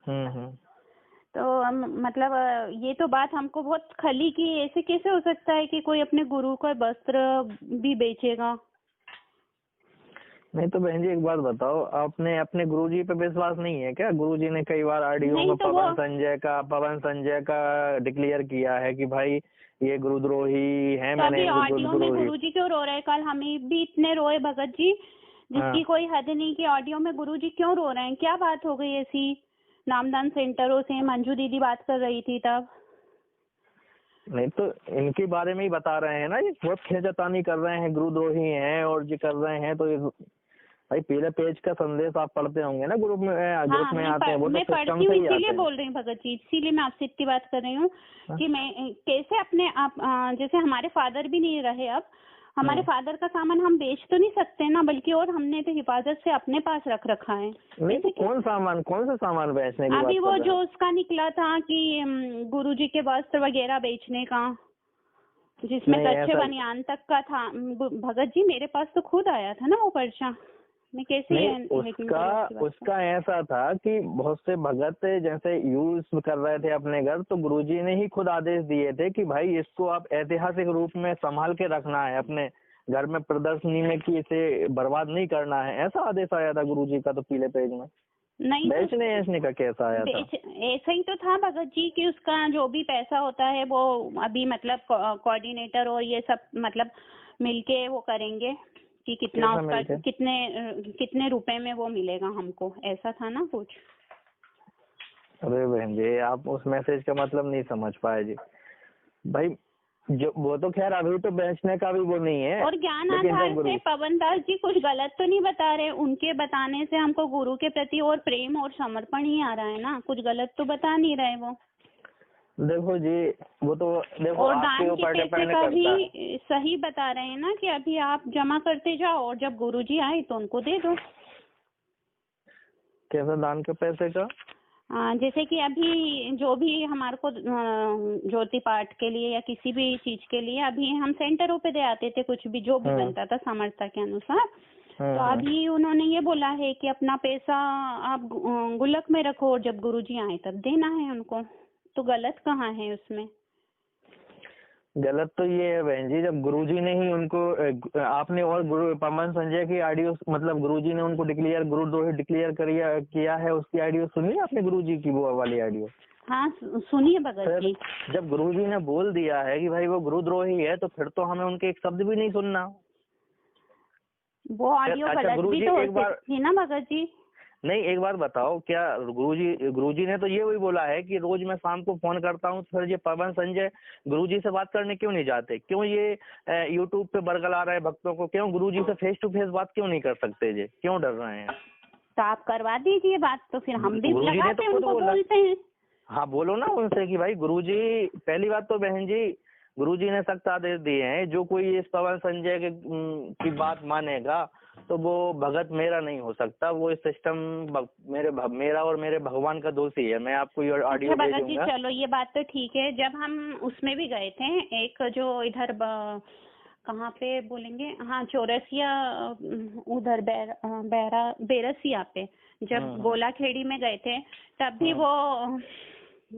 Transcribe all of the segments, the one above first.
हम्म। तो मतलब ये तो बात हमको बहुत खली की, ऐसे कैसे हो सकता है कि कोई अपने गुरु का वस्त्र भी बेचेगा। नहीं तो बहन जी एक बात बताओ, आपने अपने गुरुजी पे विश्वास नहीं है क्या? गुरुजी ने कई बार ऑडियो नहीं में तो वो पवन संजय का डिक्लेयर किया है कि भाई ये गुरुद्रोही है, तो मैंने अभी इनको ऑडियो में गुरुद्रोही। गुरुजी क्यों रो रहे हैं? कल हमें भी इतने रोए भगत जी, जिसकी हाँ कोई हद नहीं कि ऑडियो में गुरुजी क्यों रो रहे हैं? क्या बात हो गई ऐसी? नामदान सेंटरों से मंजू दीदी बात कर रही थी तब। नहीं तो इनके बारे में ही बता रहे हैं ना, ये बहुत खींचातानी कर रहे हैं, गुरुद्रोही हैं और ये कर रहे हैं। तो भाई पहले पेज का संदेश आप पढ़ते होंगे ना, ग्रुप हाँ में आते हैं वो तो मैं सिस्टम पढ़ती हूँ, से ही इसीलिए आते हैं। बोल रही हूँ भगत जी, इसीलिए मैं आपसे इतनी बात कर रही हूँ हाँ? कि मैं कैसे अपने आप जैसे हमारे फादर भी नहीं रहे अब, हमारे फादर का सामान हम बेच तो नहीं सकते ना, बल्कि और हमने तो हिफाजत से अपने पास रख रखा है। नहीं तो कौन सा सामान बेचने की बात अभी कर वो रहे जो हैं? उसका निकला था कि गुरुजी के वस्त्र वगैरह बेचने का, जिसमें नहीं कच्चे ऐसा बनियान तक का था। भगत जी मेरे पास तो खुद आया था ना वो पर्चा, मैं कैसे नहीं, यकीन करूँ आपकी बात को। उसका ऐसा था कि बहुत से भगत जैसे यूज कर रहे थे अपने घर, तो गुरुजी ने ही खुद आदेश दिए थे कि भाई इसको आप ऐतिहासिक रूप में संभाल के रखना है अपने घर में प्रदर्शनी में, कि इसे बर्बाद नहीं करना है। ऐसा आदेश आया था गुरुजी का तो पीले पेज में। नहीं तो बेचने का कैसा आया था? ऐसा ही तो था भगत जी कि उसका जो भी पैसा होता है वो अभी मतलब कोऑर्डिनेटर और ये सब मतलब मिलके वो करेंगे कि कितना कैसा उसका मिलके? कितने रुपए में वो मिलेगा हमको, ऐसा था ना कुछ। अरे बहन जी आप उस मैसेज का मतलब नहीं समझ पाए जी। भाई जो वो तो खैर अभी तो बेचने का भी वो नहीं है, और ज्ञान लेकिन आधार जब से गुरु पवन दास जी कुछ गलत तो नहीं बता रहे, उनके बताने से हमको गुरु के प्रति और प्रेम और समर्पण ही आ रहा है ना, कुछ गलत तो बता नहीं रहे वो। देखो जी, वो तो देखो और आपके दान के ऊपर पैसे डिपेंड का करता है। भी सही बता रहे हैं ना कि अभी आप जमा करते जाओ और जब गुरुजी आए तो उनको दे दो। कैसे दान के पैसे का? जैसे कि अभी जो भी हमारे को ज्योति पाठ के लिए या किसी भी चीज के लिए अभी हम सेंटरों पे दे आते थे, कुछ भी जो भी बनता था सामर्थ्य के अनुसार। तो अभी उन्होंने ये बोला है कि अपना पैसा आप गुल्लक में रखो और जब गुरुजी आए तब देना है उनको। तो गलत कहाँ है उसमें? गलत तो ये है बहन जी, जब गुरुजी ने ही उनको आपने और गुरु पवन संजय की ऑडियो, मतलब गुरुजी ने उनको गुरुद्रोही डिक्लेयर किया है, उसकी ऑडियो सुनी आपने गुरुजी की वो वाली ऑडियो? हाँ सुनिए भगत फिर जी। जब गुरुजी ने बोल दिया है कि भाई वो गुरुद्रोही है, तो फिर तो हमें उनके एक शब्द भी नहीं सुनना। वो ऑडियो अच्छा गलत भी गुरुजी तो हो एक बार, सकती है ना भगत जी। नहीं एक बात बताओ, क्या गुरुजी ने तो ये वही बोला है कि रोज मैं शाम को फोन करता हूँ, फिर ये पवन संजय गुरुजी से बात करने क्यों नहीं जाते? क्यों ये यूट्यूब पे बरगला रहे भक्तों को? क्यों गुरुजी से फेस टू फेस बात क्यों नहीं कर सकते? ये क्यों डर रहे हैं? तो आप करवा दीजिए बात, तो फिर हम भी गुरुजी ने तो लगाते हैं खुद उनको, बोला। बोलते हैं। हाँ बोलो ना उनसे कि भाई गुरुजी, पहली बात तो बहन जी गुरुजी ने सख्त आदेश दिए हैं, जो कोई इस पवन संजय की बात मानेगा तो वो भगत मेरा नहीं हो सकता। वो इस सिस्टम मेरा और मेरे भगवान का दोषी है। मैं आपको ये अच्छा ऑडियो भगत जी भेजूंगा। चलो ये बात तो ठीक है, जब हम उसमें भी गए थे एक जो इधर कहाँ पे बोलेंगे, हाँ चौरसिया, उधर बेरसिया पे जब गोला खेड़ी में गए थे, तब भी वो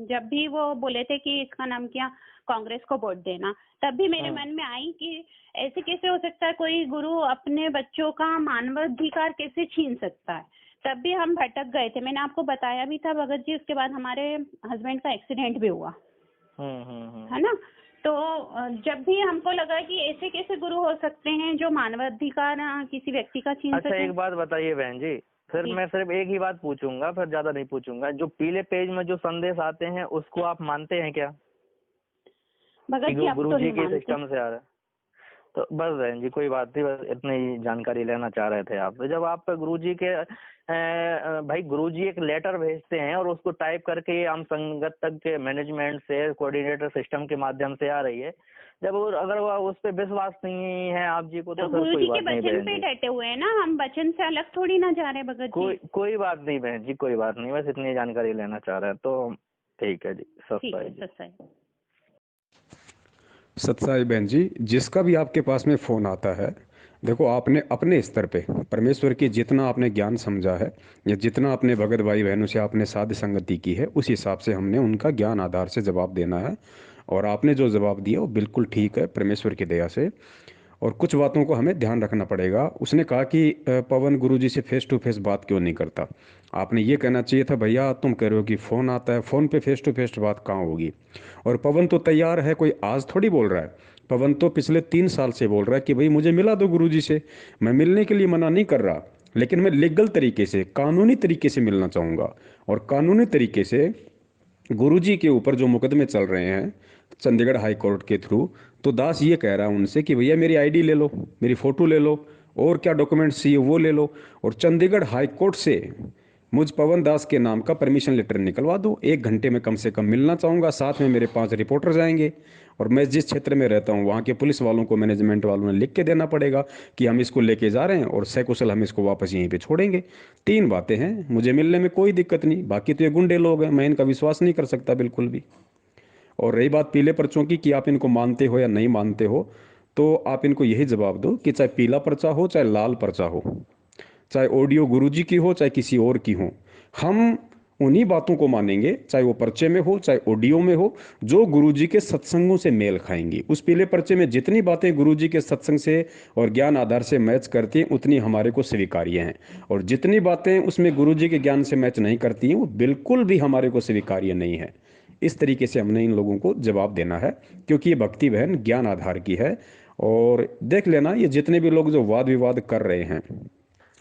जब भी वो बोले थे कि इसका नाम क्या, कांग्रेस को वोट देना, तब भी मेरे मन में आई कि ऐसे कैसे हो सकता है, कोई गुरु अपने बच्चों का मानवाधिकार कैसे छीन सकता है। तब भी हम भटक गए थे, मैंने आपको बताया भी था भगत जी। उसके बाद हमारे हस्बैंड का एक्सीडेंट भी हुआ है ना। तो जब भी हमको लगा कि ऐसे कैसे गुरु हो सकते हैं जो मानवाधिकार किसी व्यक्ति का छीन अच्छा सके। एक बात बताइए बहन जी, फिर मैं सिर्फ एक ही बात पूछूंगा, फिर ज्यादा नहीं पूछूंगा। जो पीले पेज में जो संदेश आते हैं उसको आप मानते हैं क्या? भगत जी अब गुरु तो जी नहीं के मानते। सिस्टम से आ रहा है? तो बस बहन जी कोई बात नहीं, बस इतनी ही जानकारी लेना चाह रहे थे आप। तो जब आप गुरुजी के भाई गुरुजी एक लेटर भेजते हैं और उसको टाइप करके ये आम संगत तक के मैनेजमेंट से कोऑर्डिनेटर सिस्टम के माध्यम से आ रही है, जब अगर वो उस पर विश्वास नहीं है आप जी को, तो फिर गुरु कोई जी के बात नहीं वचन बहन पे जी। डटे हुए हैं ना, हम वचन से अलग थोड़ी ना जा रहे भगत जी। कोई बात नहीं बहन जी, कोई बात नहीं, बस इतनी जानकारी लेना चाह रहे हैं तो ठीक है जी। ठीक है जी सत्साई। सत्साई बहन जी, जिसका भी आपके पास में फ़ोन आता है, देखो, आपने अपने स्तर पे परमेश्वर की जितना आपने ज्ञान समझा है, या जितना अपने भगत भाई बहनों से आपने साध संगति की है, उस हिसाब से हमने उनका ज्ञान आधार से जवाब देना है। और आपने जो जवाब दिया वो बिल्कुल ठीक है परमेश्वर की दया से। और कुछ बातों को हमें ध्यान रखना पड़ेगा। उसने कहा कि पवन गुरुजी से फेस टू फेस बात क्यों नहीं करता। आपने ये कहना चाहिए था, भैया तुम कह रहे हो कि फ़ोन आता है, फ़ोन पे फेस टू फेस बात कहाँ होगी। और पवन तो तैयार है, कोई आज थोड़ी बोल रहा है। पवन तो पिछले 3 साल से बोल रहा है कि भाई मुझे मिला दो गुरुजी से। मैं मिलने के लिए मना नहीं कर रहा, लेकिन मैं लीगल तरीके से, कानूनी तरीके से मिलना चाहूँगा। और कानूनी तरीके से गुरुजी के ऊपर जो मुकदमे चल रहे हैं चंडीगढ़ हाई कोर्ट के थ्रू, तो दास ये कह रहा है उनसे कि भैया मेरी आईडी ले लो, मेरी फ़ोटो ले लो, और क्या डॉक्यूमेंट्स चाहिए वो ले लो, और चंडीगढ़ हाई कोर्ट से मुझ पवन दास के नाम का परमिशन लेटर निकलवा दो। 1 घंटे में कम से कम मिलना चाहूँगा, साथ में मेरे 5 रिपोर्टर जाएंगे। और मैं जिस क्षेत्र में रहता हूँ वहाँ के पुलिस वालों को, मैनेजमेंट वालों ने लिख के देना पड़ेगा कि हम इसको लेके जा रहे हैं, और सकुशल हम इसको वापस यहीं पे छोड़ेंगे। 3 बातें हैं, मुझे मिलने में कोई दिक्कत नहीं। बाकी तो ये गुंडे लोग हैं, मैं इनका विश्वास नहीं कर सकता बिल्कुल भी। और रही बात पीले पर्चों की कि आप इनको मानते हो या नहीं मानते हो, तो आप इनको यही जवाब दो कि चाहे पीला पर्चा हो चाहे लाल पर्चा हो, चाहे ऑडियो गुरुजी की हो चाहे किसी और की हो, हम उन्हीं बातों को मानेंगे, चाहे वो पर्चे में हो चाहे ऑडियो में हो, जो गुरुजी के सत्संगों से मेल खाएंगी। उस पीले पर्चे में जितनी बातें गुरुजी के सत्संग से और ज्ञान आधार से मैच करती हैं उतनी हमारे को स्वीकार्य हैं, और जितनी बातें उसमें गुरुजी के ज्ञान से मैच नहीं करती हैं वो बिल्कुल भी हमारे को स्वीकार्य नहीं है। इस तरीके से हमने इन लोगों को जवाब देना है, क्योंकि ये भक्ति बहन ज्ञान आधार की है। और देख लेना, ये जितने भी लोग जो वाद विवाद कर रहे हैं,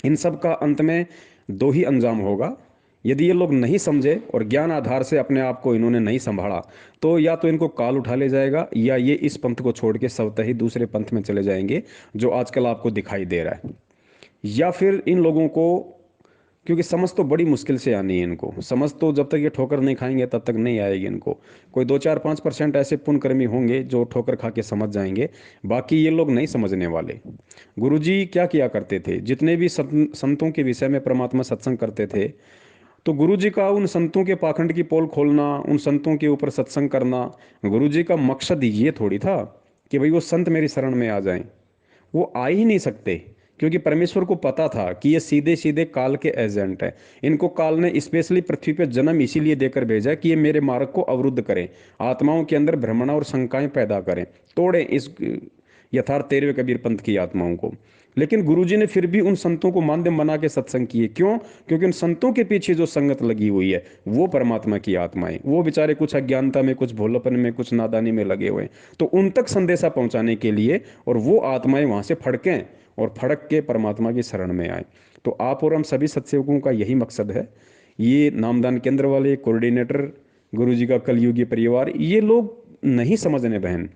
इन सब का अंत में 2 ही अंजाम होगा। यदि ये लोग नहीं समझे और ज्ञान आधार से अपने आप को इन्होंने नहीं संभाला, तो या तो इनको काल उठा ले जाएगा, या ये इस पंथ को छोड़ के स्वतः ही दूसरे पंथ में चले जाएंगे जो आजकल आपको दिखाई दे रहा है। या फिर इन लोगों को, क्योंकि समझ तो बड़ी मुश्किल से आनी है इनको, समझ तो जब तक ये ठोकर नहीं खाएंगे तब तक नहीं आएगी इनको। कोई 2 4 5% ऐसे पुण्यकर्मी होंगे जो ठोकर खा के समझ जाएंगे, बाकी ये लोग नहीं समझने वाले। गुरुजी क्या किया करते थे, जितने भी संतों के विषय में परमात्मा सत्संग करते थे, तो गुरुजी का उन संतों के पाखंड की पोल खोलना, उन संतों के ऊपर सत्संग करना, गुरुजी का मकसद ये थोड़ी था कि भाई वो संत मेरी शरण में आ जाएं। वो आ ही नहीं सकते, क्योंकि परमेश्वर को पता था कि ये सीधे सीधे काल के एजेंट हैं। इनको काल ने स्पेशली पृथ्वी पर जन्म इसीलिए देकर भेजा कि ये मेरे मार्ग को अवरुद्ध करें, आत्माओं के अंदर भ्रमण और शंकाएं पैदा करें, तोड़ें इस यथार्थ 13वें कबीर पंथ की आत्माओं को। लेकिन गुरुजी ने फिर भी उन संतों को माध्यम बना के सत्संग किए। क्यों? क्योंकि उन संतों के पीछे जो संगत लगी हुई है वो परमात्मा की आत्माएं, वो बेचारे कुछ अज्ञानता में, कुछ भोलापन में, कुछ नादानी में लगे हुए हैं, तो उन तक संदेशा पहुंचाने के लिए, और वो आत्माएं वहां से फड़कें और फड़क के परमात्मा की शरण में आए। तो आप और हम सभी सत्सेवकों का यही मकसद है। ये नामदान केंद्र वाले कोऑर्डिनेटर, गुरुजी का कलयुगी परिवार, ये लोग नहीं समझने बहन।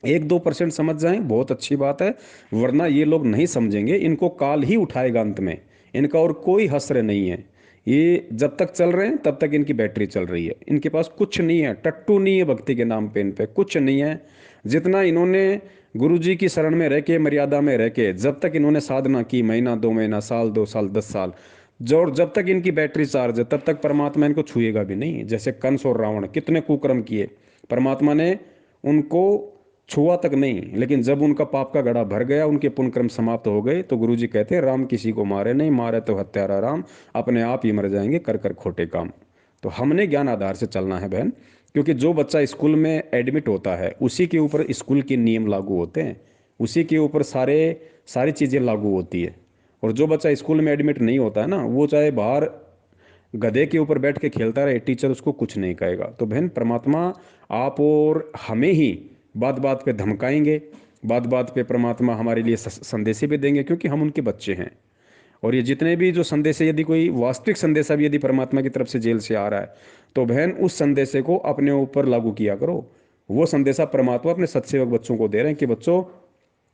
1 2% समझ जाएं बहुत अच्छी बात है, वरना ये लोग नहीं समझेंगे, इनको काल ही उठाएगा अंत में। इनका और कोई हस्र नहीं है। ये जब तक चल रहे हैं तब तक इनकी बैटरी चल रही है, इनके पास कुछ नहीं है, टट्टू नहीं है भक्ति के नाम पे, इन पे कुछ नहीं है। जितना इन्होंने गुरुजी की शरण में रह के, मर्यादा में रह के, जब तक इन्होंने साधना की, महीना 2 महीना, साल 2 साल, 10 साल, जो जब तक इनकी बैटरी चार्ज है तब तक परमात्मा इनको छुएगा भी नहीं। जैसे कंस और रावण कितने कुकर्म किए, परमात्मा ने उनको छुआ तक नहीं, लेकिन जब उनका पाप का घड़ा भर गया, उनके पुण्य कर्म समाप्त हो गए, तो गुरुजी कहते हैं राम किसी को मारे नहीं, मारे तो हत्यारा राम, अपने आप ही मर जाएंगे कर कर खोटे काम। तो हमने ज्ञान आधार से चलना है बहन, क्योंकि जो बच्चा स्कूल में एडमिट होता है उसी के ऊपर स्कूल के नियम लागू होते हैं, उसी के ऊपर सारी चीज़ें लागू होती है। और जो बच्चा स्कूल में एडमिट नहीं होता है ना, वो चाहे बाहर गधे के ऊपर बैठ के खेलता रहे, टीचर उसको कुछ नहीं कहेगा। तो बहन, परमात्मा आप और हमें ही बात बात पे धमकाएंगे, बात बात पे परमात्मा हमारे लिए संदेशे भी देंगे, क्योंकि हम उनके बच्चे हैं। और ये जितने भी जो संदेश, यदि कोई वास्तविक संदेशा भी यदि परमात्मा की तरफ से जेल से आ रहा है, तो बहन उस संदेशे को अपने ऊपर लागू किया करो। वो संदेशा परमात्मा अपने सत्सेवक बच्चों को दे रहे हैं कि बच्चों,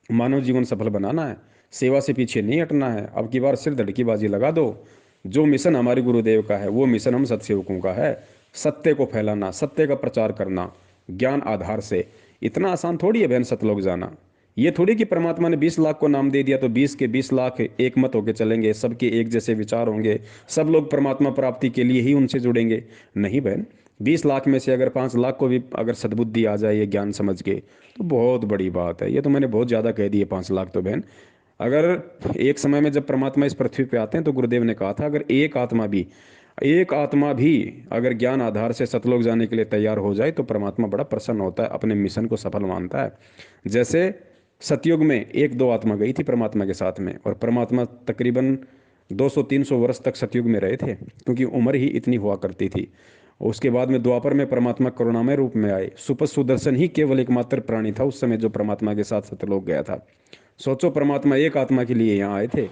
मानव जीवन सफल बनाना है, सेवा से पीछे नहीं हटना है, अब की बार सिर धड़की बाजी लगा दो। जो मिशन हमारे गुरुदेव का है वो मिशन हम सत्सेवकों का है, सत्य को फैलाना, सत्य का प्रचार करना ज्ञान आधार से। इतना आसान थोड़ी है बहन सतलोक जाना। ये थोड़ी कि परमात्मा ने 20 लाख को नाम दे दिया तो 20 के 20 लाख एक मत होके चलेंगे, सबके एक जैसे विचार होंगे, सब लोग परमात्मा प्राप्ति के लिए ही उनसे जुड़ेंगे। नहीं बहन, 20 लाख में से अगर 5 लाख को भी अगर सद्बुद्धि आ जाए ये ज्ञान समझ के, तो बहुत बड़ी बात है। ये तो मैंने बहुत ज़्यादा कह दिए 5 लाख तो बहन। अगर एक समय में जब परमात्मा इस पृथ्वी पे आते हैं तो गुरुदेव ने कहा था अगर एक आत्मा भी अगर ज्ञान आधार से सतलोक जाने के लिए तैयार हो जाए तो परमात्मा बड़ा प्रसन्न होता है, अपने मिशन को सफल मानता है। जैसे सतयुग में एक दो आत्मा गई थी परमात्मा के साथ में, और परमात्मा तकरीबन 200-300 वर्ष तक सतयुग में रहे थे, क्योंकि उम्र ही इतनी हुआ करती थी। उसके बाद में द्वापर में परमात्मा करुणामय रूप में आए। सुपथ सुदर्शन ही केवल एकमात्र प्राणी था उस समय जो परमात्मा के साथ सतलोक गया था। सोचो, परमात्मा एक आत्मा के लिए यहाँ आए थे,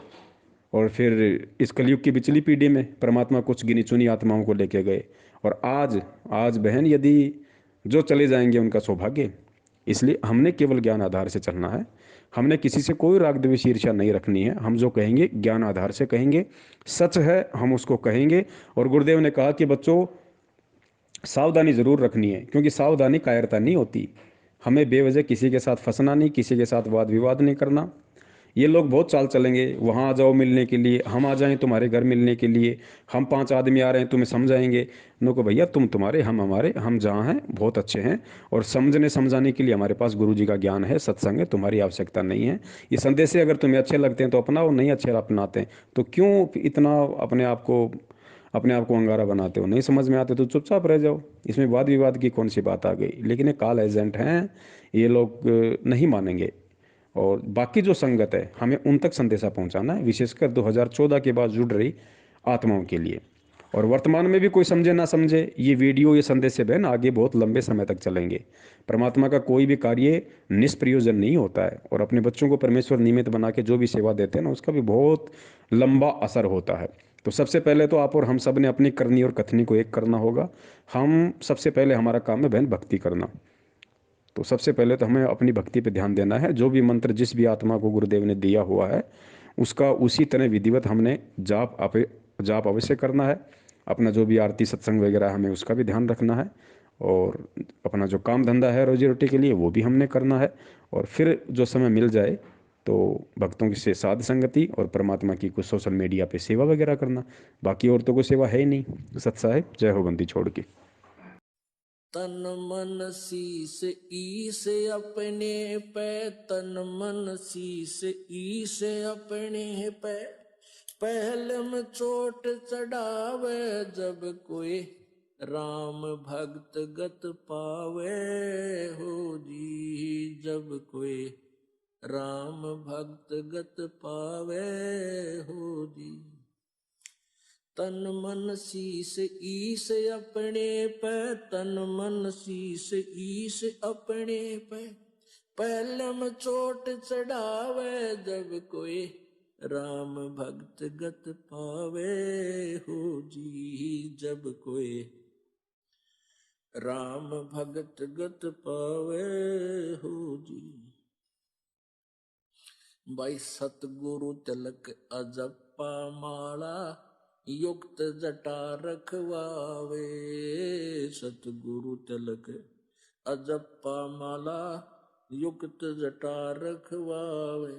और फिर इस कलयुग की पिछली पीढ़ी में परमात्मा कुछ गिनी चुनी आत्माओं को लेके गए। और आज आज बहन, यदि जो चले जाएंगे उनका सौभाग्य। इसलिए हमने केवल ज्ञान आधार से चलना है। हमने किसी से कोई राग द्वेष ईर्ष्या नहीं रखनी है। हम जो कहेंगे ज्ञान आधार से कहेंगे, सच है हम उसको कहेंगे। और गुरुदेव ने कहा कि बच्चों, सावधानी जरूर रखनी है, क्योंकि सावधानी कायरता नहीं होती। हमें बेवजह किसी के साथ फंसना नहीं, किसी के साथ वाद विवाद नहीं करना। ये लोग बहुत चाल चलेंगे, वहाँ आ जाओ मिलने के लिए, हम आ जाएं तुम्हारे घर मिलने के लिए, हम 5 आदमी आ रहे हैं तुम्हें समझाएंगे। नो को भैया, तुम तुम्हारे हम हमारे, हम जहाँ हैं बहुत अच्छे हैं, और समझने समझाने के लिए हमारे पास गुरु जी का ज्ञान है, सत्संग है, तुम्हारी आवश्यकता नहीं है। ये संदेश से अगर तुम्हें अच्छे लगते हैं तो अपनाओ, नहीं अच्छे अपनाते हैं तो क्यों इतना अपने आप को अंगारा बनाते हो? नहीं समझ में आते तो चुपचाप रह जाओ। इसमें वाद विवाद की कौन सी बात आ गई? लेकिन ये कॉल एजेंट हैं, ये लोग नहीं मानेंगे। और बाकी जो संगत है, हमें उन तक संदेशा पहुंचाना है, विशेषकर 2014 के बाद जुड़ रही आत्माओं के लिए। और वर्तमान में भी कोई समझे ना समझे, ये वीडियो, ये संदेश से बहन आगे बहुत लंबे समय तक चलेंगे। परमात्मा का कोई भी कार्य निष्प्रयोजन नहीं होता है, और अपने बच्चों को परमेश्वर निमित्त बना के जो भी सेवा देते हैं ना, उसका भी बहुत लंबा असर होता है। तो सबसे पहले तो आप और हम सब ने अपनी करनी और कथनी को एक करना होगा। हम सबसे पहले, हमारा काम है बहन भक्ति करना। तो सबसे पहले तो हमें अपनी भक्ति पे ध्यान देना है। जो भी मंत्र जिस भी आत्मा को गुरुदेव ने दिया हुआ है, उसका उसी तरह विधिवत हमने जाप अवश्य करना है। अपना जो भी आरती सत्संग वगैरह, हमें उसका भी ध्यान रखना है। और अपना जो काम धंधा है रोजी रोटी के लिए, वो भी हमने करना है। और फिर जो समय मिल जाए तो भक्तों की से साध संगति और परमात्मा की कुछ सोशल मीडिया पे सेवा वगैरह करना। बाकी और तो कोई सेवा है ही नहीं। सत साहिब, जय हो बंदी छोड़ के। तन मन शीस ईस अपने पे, तन मन शीस ईस अपने पे। पहले में चोट चढ़ावे जब कोई, राम भक्त गत पावे हो जी। जब कोई राम भक्त गत पावे हो जी। तन मन शीस ईस अपने पे, तन मन शीस ईस अपने पे। पहलम चोट चढ़ावे जब कोई, राम भक्त गत पावे हो जी। जब कोई राम भक्त गत पावे हो जी। भाई सतगुरु तिलक अजप्पा माला, युक्त जटा रखवावे। सतगुरु तिलक अजप्पा माला, युक्त जटा रखवावे।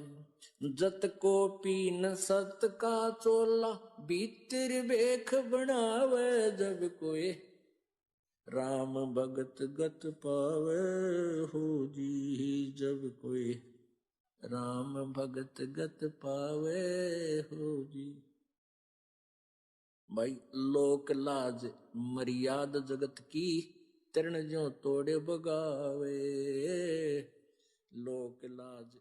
जत को पीन सत का चोला, भीतर बेख बनावे जब कोई, राम भगत गत पावे हो जी। जब कोई राम भगत गत पावे हो जी। भाई लोक लाज मर्याद जगत की, तृण ज्यों तोड़े बगावे। लोक लाज